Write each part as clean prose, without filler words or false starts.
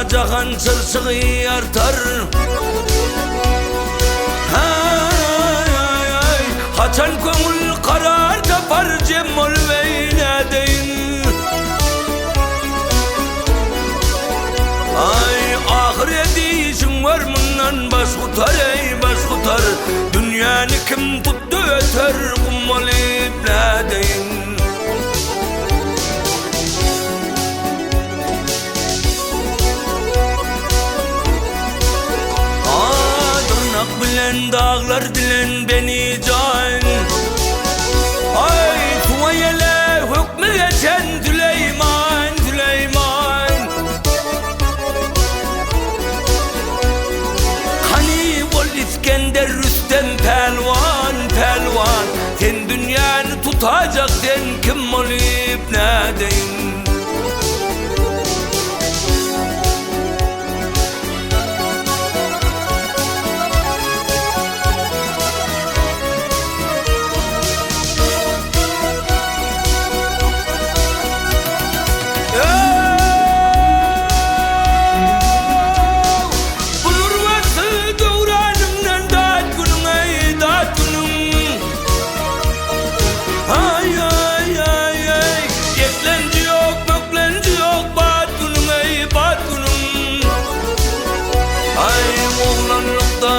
cahan çırçığı artar. Haçan köngül karar tapar cemol beyne deyin. Ay ahireti işin var bundan baş kutar ey baş kutar. Dünyanı kim tuttu öter kummalı ibne deyin. Tırnak bilen dağlar dilen beni can. Ay tuvayele hükmü geçen Süleyman, Süleyman. Hani ol İskender Rüstem pelvan, pelvan. Sen dünyanı tutacak sen kim olup ne deyin.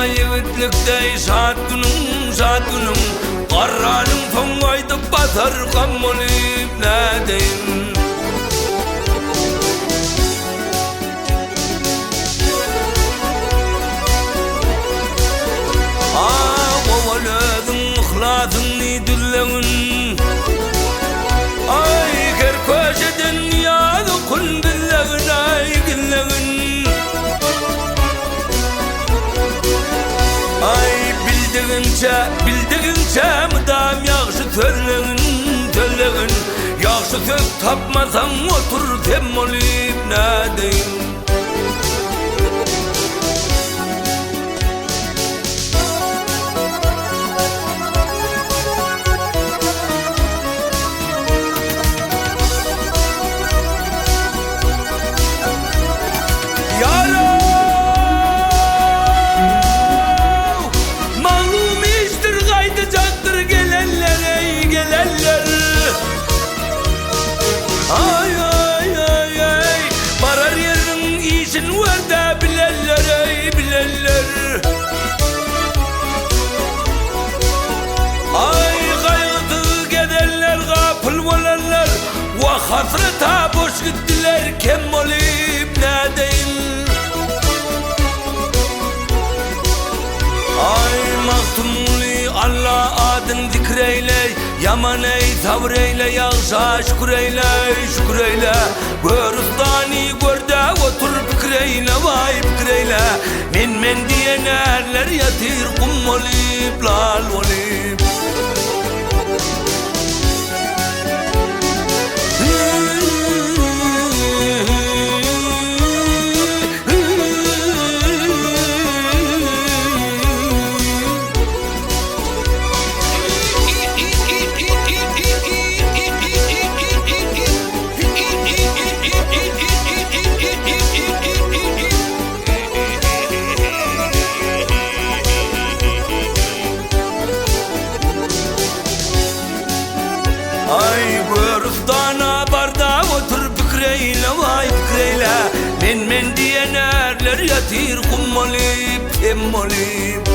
Yiğitlikte saat günüm, saat günüm. Karranım toңaydı batar kam olup ne deyin. Kovaladın ıhlasını dilleğin. Ay her köşeden yağdı kul billeğin ay gilleğin. Ay bildiğince mıdam yaxşı söyleğin, söyleğin. Yaxşı söz tapmasan otur tem olup ne deyin. Ay ay ay ay barar yerin işin var da bileller ey bileller. Ay kaygıdı giderler gafıl olanlar. Va hasreta boş gittiler kem olup ne deyin. Ay mahtumuli Allah adın zikreyle. Yaman ey tavır eyle yağışa şükür eyle şükür eyle. Görüstani görde otur fikir eyle vay fikir eyle. Men diyen erler yatir kum olip lal olip. Ay görüstana barda otur fikreyle vay fikreyle. Men diyen erler yatir kum olip tem olip.